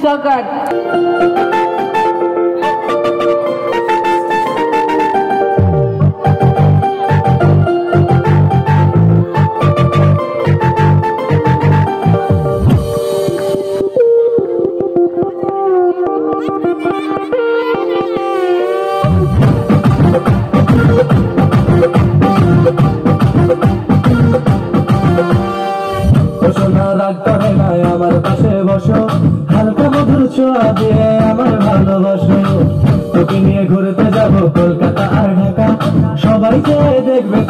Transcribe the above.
সরকার। রাগ করে নাই আমার পাশে বসো, হালকা মধুর ছোঁয়া দিয়ে আমার ভালোবাসো। তোকে নিয়ে ঘুরতে যাবো কলকাতা আর ঢাকা, সবাই যে দেখবে।